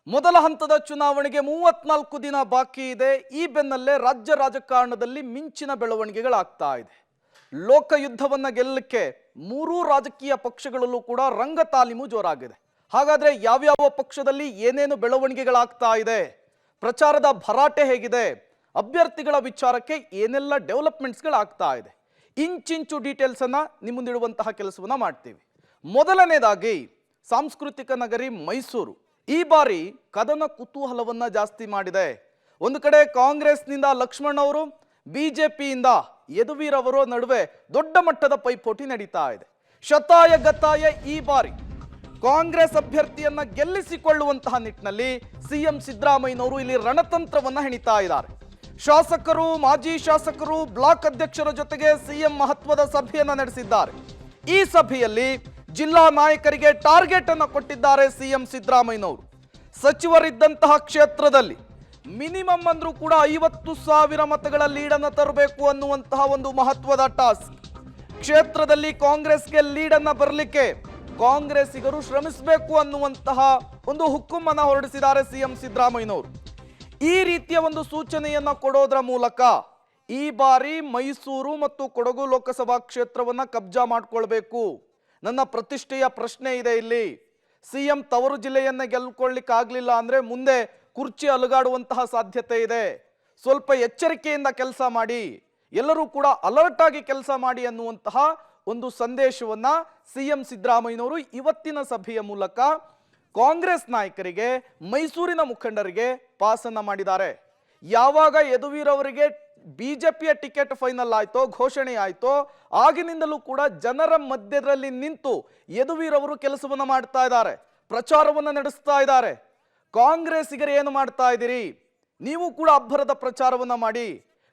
ಮೊದಲ ಹಂತದ ಚುನಾವಣೆಗೆ 34 ದಿನ ಬಾಕಿ ಇದೆ. ಈ ಬೆನ್ನಲ್ಲೇ ರಾಜ್ಯ ರಾಜಕಾರಣದಲ್ಲಿ ಮಿಂಚಿನ ಬೆಳವಣಿಗೆಗಳಾಗ್ತಾ ಇದೆ. ಲೋಕಯುದ್ಧವನ್ನ ಗೆಲ್ಲಕ್ಕೆ ಮೂರೂ ರಾಜಕೀಯ ಪಕ್ಷಗಳಲ್ಲೂ ಕೂಡ ರಂಗ ತಾಲೀಮು ಜೋರಾಗಿದೆ. ಹಾಗಾದ್ರೆ ಯಾವ್ಯಾವ ಪಕ್ಷದಲ್ಲಿ ಏನೇನು ಬೆಳವಣಿಗೆಗಳಾಗ್ತಾ ಇದೆ, ಪ್ರಚಾರದ ಭರಾಟೆ ಹೇಗಿದೆ, ಅಭ್ಯರ್ಥಿಗಳ ವಿಚಾರಕ್ಕೆ ಏನೆಲ್ಲ ಡೆವಲಪ್ಮೆಂಟ್ಸ್ಗಳಾಗ್ತಾ ಇದೆ, ಇಂಚಿಂಚು ಡೀಟೇಲ್ಸ್ ಅನ್ನ ನಿಮ್ಮ ಮುಂದಿಡುವಂತಹ ಕೆಲಸವನ್ನ ಮಾಡ್ತೀವಿ. ಮೊದಲನೇದಾಗಿ ಸಾಂಸ್ಕೃತಿಕ ನಗರಿ ಮೈಸೂರು ಈ ಬಾರಿ ಕದನ ಕುತೂಹಲವನ್ನ ಜಾಸ್ತಿ ಮಾಡಿದೆ. ಒಂದು ಕಡೆ ಕಾಂಗ್ರೆಸ್ನಿಂದ ಲಕ್ಷ್ಮಣ್ ಅವರು, ಬಿಜೆಪಿಯಿಂದ ಯದುವೀರ್ ಅವರ ನಡುವೆ ದೊಡ್ಡ ಮಟ್ಟದ ಪೈಪೋಟಿ ನಡೀತಾ ಇದೆ. ಶತಾಯ ಗತಾಯ ಈ ಬಾರಿ ಕಾಂಗ್ರೆಸ್ ಅಭ್ಯರ್ಥಿಯನ್ನ ಗೆಲ್ಲಿಸಿಕೊಳ್ಳುವಂತಹ ನಿಟ್ಟಿನಲ್ಲಿ ಸಿಎಂ ಸಿದ್ದರಾಮಯ್ಯನವರು ಇಲ್ಲಿ ರಣತಂತ್ರವನ್ನ ಹೆಣಿತಾ ಇದ್ದಾರೆ. ಶಾಸಕರು, ಮಾಜಿ ಶಾಸಕರು, ಬ್ಲಾಕ್ ಅಧ್ಯಕ್ಷರ ಜೊತೆಗೆ ಸಿಎಂ ಮಹತ್ವದ ಸಭೆಯನ್ನ ನಡೆಸಿದ್ದಾರೆ. ಈ ಸಭೆಯಲ್ಲಿ ಜಿಲ್ಲಾ ನಾಯಕರಿಗೆ ಟಾರ್ಗೆಟ್ ಅನ್ನು ಕೊಟ್ಟಿದ್ದಾರೆ ಸಿಎಂ ಸಿದ್ದರಾಮಯ್ಯನವರು. ಸಚಿವರಿದ್ದಂತಹ ಕ್ಷೇತ್ರದಲ್ಲಿ ಮಿನಿಮಮ್ ಅಂದ್ರೂ ಕೂಡ 50,000 ಮತಗಳ ಲೀಡನ್ನು ತರಬೇಕು ಅನ್ನುವಂತಹ ಒಂದು ಮಹತ್ವದ ಟಾಸ್ಕ್. ಕ್ಷೇತ್ರದಲ್ಲಿ ಕಾಂಗ್ರೆಸ್ಗೆ ಲೀಡನ್ನು ಬರಲಿಕ್ಕೆ ಕಾಂಗ್ರೆಸ್ಸಿಗರು ಶ್ರಮಿಸಬೇಕು ಅನ್ನುವಂತಹ ಒಂದು ಹುಕ್ಕುಮನ್ನ ಹೊರಡಿಸಿದ್ದಾರೆ ಸಿಎಂ ಸಿದ್ದರಾಮಯ್ಯನವರು. ಈ ರೀತಿಯ ಒಂದು ಸೂಚನೆಯನ್ನ ಕೊಡೋದ್ರ ಮೂಲಕ ಈ ಬಾರಿ ಮೈಸೂರು ಮತ್ತು ಕೊಡಗು ಲೋಕಸಭಾ ಕ್ಷೇತ್ರವನ್ನ ಕಬ್ಜಾ ಮಾಡ್ಕೊಳ್ಬೇಕು, ನನ್ನ ಪ್ರತಿಷ್ಠೆಯ ಪ್ರಶ್ನೆ ಇದೆ. ಇಲ್ಲಿ ಸಿಎಂ ತವರು ಜಿಲ್ಲೆಯನ್ನ ಗೆಲ್ಕೊಳ್ಳಿಕ್ಕೆ ಆಗ್ಲಿಲ್ಲ ಅಂದ್ರೆ ಮುಂದೆ ಕುರ್ಚಿ ಅಲುಗಾಡುವಂತಹ ಸಾಧ್ಯತೆ ಇದೆ. ಸ್ವಲ್ಪ ಎಚ್ಚರಿಕೆಯಿಂದ ಕೆಲಸ ಮಾಡಿ, ಎಲ್ಲರೂ ಕೂಡ ಅಲರ್ಟ್ ಆಗಿ ಕೆಲಸ ಮಾಡಿ ಅನ್ನುವಂತಹ ಒಂದು ಸಂದೇಶವನ್ನ ಸಿಎಂ ಸಿದ್ದರಾಮಯ್ಯನವರು ಇವತ್ತಿನ ಸಭೆಯ ಮೂಲಕ ಕಾಂಗ್ರೆಸ್ ನಾಯಕರಿಗೆ, ಮೈಸೂರಿನ ಮುಖಂಡರಿಗೆ ಪಾಸನ್ನ ಮಾಡಿದ್ದಾರೆ. ಯಾವಾಗ ಯದುವೀರ್ ಅವರಿಗೆ ಬಿಜೆಪಿಯ ಟಿಕೆಟ್ ಫೈನಲ್ ಆಯ್ತೋ, ಘೋಷಣೆ ಆಯ್ತೋ, ಆಗಿನಿಂದಲೂ ಕೂಡ ಜನರ ಮಧ್ಯದಲ್ಲಿ ನಿಂತು ಯದುವೀರ್ ಅವರು ಕೆಲಸವನ್ನ ಮಾಡ್ತಾ ಇದ್ದಾರೆ, ಪ್ರಚಾರವನ್ನ ನಡೆಸ್ತಾ ಇದ್ದಾರೆ. ಕಾಂಗ್ರೆಸ್ಸಿಗರು ಏನು ಮಾಡ್ತಾ ಇದ್ದೀರಿ, ನೀವು ಕೂಡ ಅಬ್ಬರದ ಪ್ರಚಾರವನ್ನ ಮಾಡಿ,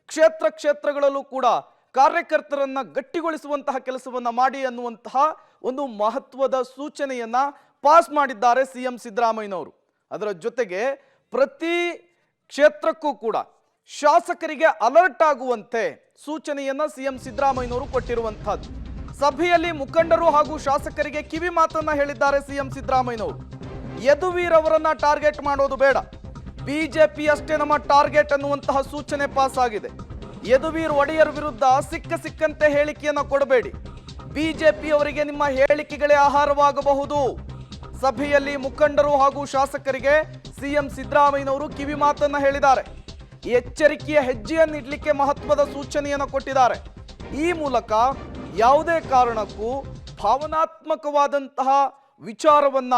ಕ್ಷೇತ್ರಗಳಲ್ಲೂ ಕೂಡ ಕಾರ್ಯಕರ್ತರನ್ನ ಗಟ್ಟಿಗೊಳಿಸುವಂತಹ ಕೆಲಸವನ್ನ ಮಾಡಿ ಅನ್ನುವಂತಹ ಒಂದು ಮಹತ್ವದ ಸೂಚನೆಯನ್ನ ಪಾಸ್ ಮಾಡಿದ್ದಾರೆ ಸಿಎಂ ಸಿದ್ದರಾಮಯ್ಯನವರು. ಅದರ ಜೊತೆಗೆ ಪ್ರತಿ ಕ್ಷೇತ್ರಕ್ಕೂ ಕೂಡ ಶಾಸಕರಿಗೆ ಅಲರ್ಟ್ ಆಗುವಂತೆ ಸೂಚನೆಯನ್ನ ಸಿಎಂ ಸಿದ್ದರಾಮಯ್ಯನವರು ಕೊಟ್ಟಿರುವಂತಹದ್ದು. ಸಭೆಯಲ್ಲಿ ಮುಖಂಡರು ಹಾಗೂ ಶಾಸಕರಿಗೆ ಕಿವಿ ಮಾತನ್ನ ಹೇಳಿದ್ದಾರೆ ಸಿಎಂ ಸಿದ್ದರಾಮಯ್ಯನವರು. ಯದುವೀರ್ ಅವರನ್ನ ಟಾರ್ಗೆಟ್ ಮಾಡೋದು ಬೇಡ, ಬಿಜೆಪಿ ಅಷ್ಟೇ ನಮ್ಮ ಟಾರ್ಗೆಟ್ ಅನ್ನುವಂತಹ ಸೂಚನೆ ಪಾಸ್ ಆಗಿದೆ. ಯದುವೀರ್ ಒಡೆಯರ್ ವಿರುದ್ಧ ಸಿಕ್ಕಂತೆ ಹೇಳಿಕೆಯನ್ನ ಕೊಡಬೇಡಿ, ಬಿಜೆಪಿ ಅವರಿಗೆ ನಿಮ್ಮ ಹೇಳಿಕೆಗಳೇ ಆಹಾರವಾಗಬಹುದು. ಸಭೆಯಲ್ಲಿ ಮುಖಂಡರು ಹಾಗೂ ಶಾಸಕರಿಗೆ ಸಿಎಂ ಸಿದ್ದರಾಮಯ್ಯನವರು ಕಿವಿ ಮಾತನ್ನ ಹೇಳಿದ್ದಾರೆ. ಎಚ್ಚರಿಕೆಯ ಹೆಜ್ಜೆಯನ್ನು ಇಡ್ಲಿಕ್ಕೆ ಮಹತ್ವದ ಸೂಚನೆಯನ್ನು ಕೊಟ್ಟಿದ್ದಾರೆ. ಈ ಮೂಲಕ ಯಾವುದೇ ಕಾರಣಕ್ಕೂ ಭಾವನಾತ್ಮಕವಾದಂತಹ ವಿಚಾರವನ್ನ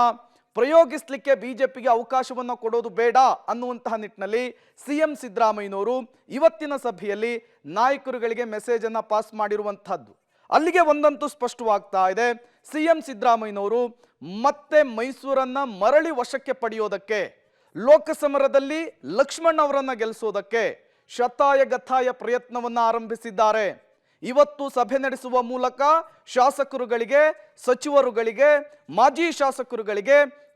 ಪ್ರಯೋಗಿಸಲಿಕ್ಕೆ ಬಿಜೆಪಿಗೆ ಅವಕಾಶವನ್ನ ಕೊಡೋದು ಬೇಡ ಅನ್ನುವಂತಹ ನಿಟ್ಟಿನಲ್ಲಿ ಸಿಎಂ ಸಿದ್ದರಾಮಯ್ಯನವರು ಇವತ್ತಿನ ಸಭೆಯಲ್ಲಿ ನಾಯಕರುಗಳಿಗೆ ಮೆಸೇಜ್ ಅನ್ನ ಪಾಸ್ ಮಾಡಿರುವಂತಹದ್ದು. ಅಲ್ಲಿಗೆ ಒಂದಂತೂ ಸ್ಪಷ್ಟವಾಗ್ತಾ ಇದೆ, ಸಿಎಂ ಸಿದ್ದರಾಮಯ್ಯನವರು ಮತ್ತೆ ಮೈಸೂರನ್ನ ಮರಳಿ ವಶಕ್ಕೆ ಪಡೆಯೋದಕ್ಕೆ, ಲೋಕಸಮರದಲ್ಲಿ ಲಕ್ಷ್ಮಣ್ ಅವರನ್ನ ಗೆಲ್ಲಿಸೋದಕ್ಕೆ ಶತಾಯ ಗತಾಯ ಪ್ರಯತ್ನವನ್ನ ಆರಂಭಿಸಿದ್ದಾರೆ. ಇವತ್ತು ಸಭೆ ನಡೆಸುವ ಮೂಲಕ ಶಾಸಕರುಗಳಿಗೆ, ಸಚಿವರುಗಳಿಗೆ, ಮಾಜಿ ಶಾಸಕರುಗಳಿಗೆ